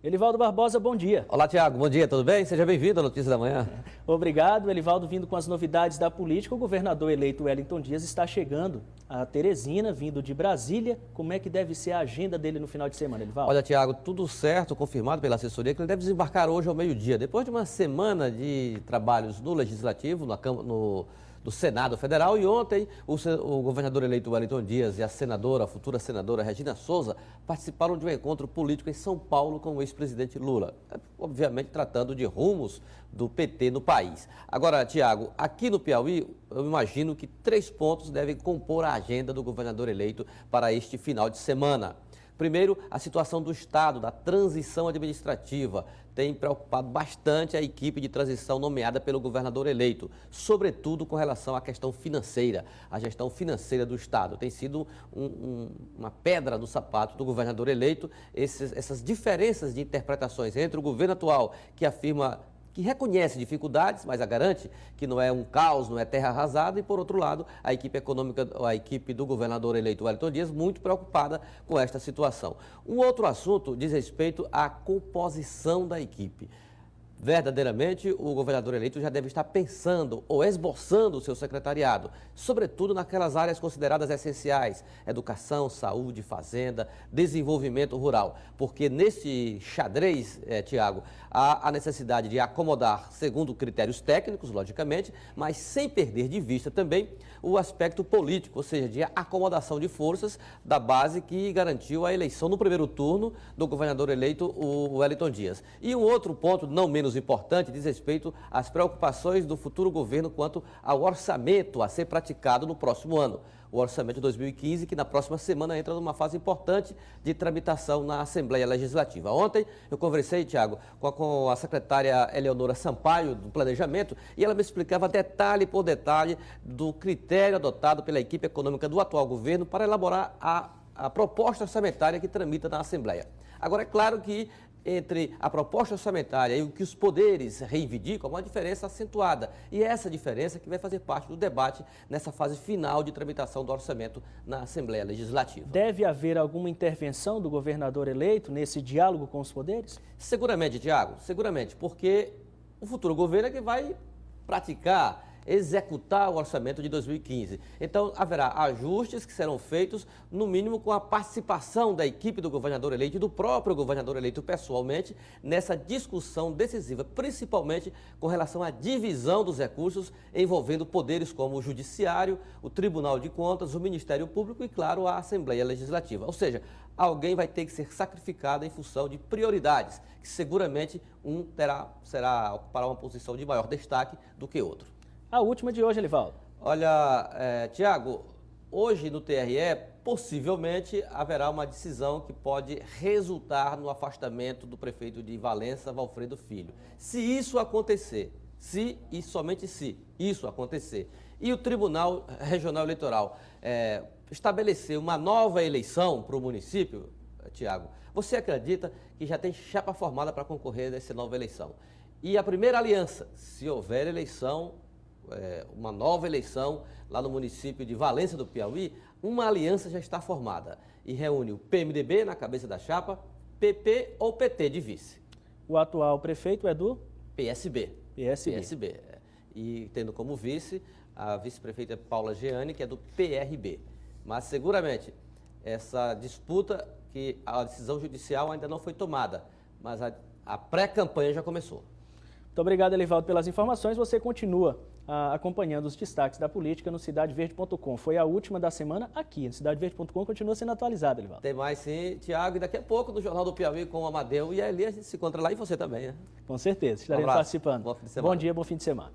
Elivaldo Barbosa, bom dia. Olá, Tiago, bom dia, tudo bem? Seja bem-vindo à Notícia da Manhã. Obrigado, Elivaldo, vindo com as novidades da política. O governador eleito Wellington Dias está chegando a Teresina, vindo de Brasília. Como é que deve ser a agenda dele no final de semana, Elivaldo? Olha, Tiago, tudo certo, confirmado pela assessoria, que ele deve desembarcar hoje ao meio-dia. Depois de uma semana de trabalhos no Legislativo, do Senado Federal, e ontem o governador eleito Wellington Dias e a futura senadora Regina Souza, participaram de um encontro político em São Paulo com o ex-presidente Lula, obviamente tratando de rumos do PT no país. Agora, Tiago, aqui no Piauí, eu imagino que 3 pontos devem compor a agenda do governador eleito para este final de semana. Primeiro, a situação do Estado, da transição administrativa, tem preocupado bastante a equipe de transição nomeada pelo governador eleito, sobretudo com relação à questão financeira. A gestão financeira do Estado tem sido uma pedra no sapato do governador eleito. Essas diferenças de interpretações entre o governo atual, que reconhece dificuldades, mas a garante que não é um caos, não é terra arrasada, e por outro lado, a equipe econômica, a equipe do governador eleito Wellington Dias, muito preocupada com esta situação. Um outro assunto diz respeito à composição da equipe. Verdadeiramente, o governador eleito já deve estar pensando ou esboçando o seu secretariado, sobretudo naquelas áreas consideradas essenciais: educação, saúde, fazenda, desenvolvimento rural. Porque nesse xadrez, Tiago, há a necessidade de acomodar segundo critérios técnicos, logicamente, mas sem perder de vista também o aspecto político, ou seja, de acomodação de forças da base que garantiu a eleição no primeiro turno do governador eleito, o Wellington Dias. E um outro ponto, não menos importante, diz respeito às preocupações do futuro governo quanto ao orçamento a ser praticado no próximo ano. O orçamento de 2015, que na próxima semana entra numa fase importante de tramitação na Assembleia Legislativa. Ontem eu conversei, Tiago, com a secretária Eleonora Sampaio, do Planejamento, e ela me explicava detalhe por detalhe do critério adotado pela equipe econômica do atual governo para elaborar a proposta orçamentária que tramita na Assembleia. Agora, é claro que entre a proposta orçamentária e o que os poderes reivindicam, há uma diferença acentuada. E é essa diferença que vai fazer parte do debate nessa fase final de tramitação do orçamento na Assembleia Legislativa. Deve haver alguma intervenção do governador eleito nesse diálogo com os poderes? Seguramente, Tiago, seguramente, porque o futuro governo é que vai executar o orçamento de 2015. Então, haverá ajustes que serão feitos, no mínimo, com a participação da equipe do governador eleito e do próprio governador eleito pessoalmente, nessa discussão decisiva, principalmente com relação à divisão dos recursos envolvendo poderes como o Judiciário, o Tribunal de Contas, o Ministério Público e, claro, a Assembleia Legislativa. Ou seja, alguém vai ter que ser sacrificado em função de prioridades, que seguramente ocupará uma posição de maior destaque do que outro. A última de hoje, Elivaldo. Olha, Tiago, hoje no TRE, possivelmente haverá uma decisão que pode resultar no afastamento do prefeito de Valença, Valfredo Filho. Se isso acontecer, se e somente se isso acontecer, e o Tribunal Regional Eleitoral estabelecer uma nova eleição para o município, Tiago, você acredita que já tem chapa formada para concorrer nessa nova eleição? E a primeira aliança, se houver eleição, uma nova eleição lá no município de Valença do Piauí, uma aliança já está formada e reúne o PMDB na cabeça da chapa, PP ou PT de vice. O atual prefeito é do? PSB. PSB. E tendo como vice a vice-prefeita Paula Jeane, que é do PRB. Mas seguramente essa disputa, que a decisão judicial ainda não foi tomada, mas a pré-campanha já começou. Muito obrigado, Elivaldo, pelas informações. Você continua acompanhando os destaques da política no cidadeverde.com. Foi a última da semana aqui. No cidadeverde.com continua sendo atualizado, Elivaldo. Tem mais sim, Tiago, e daqui a pouco no Jornal do Piauí com o Amadeu e a Eli, a gente se encontra lá e você também, né? Com certeza, estaremos participando. Bom fim de semana. Bom dia, bom fim de semana.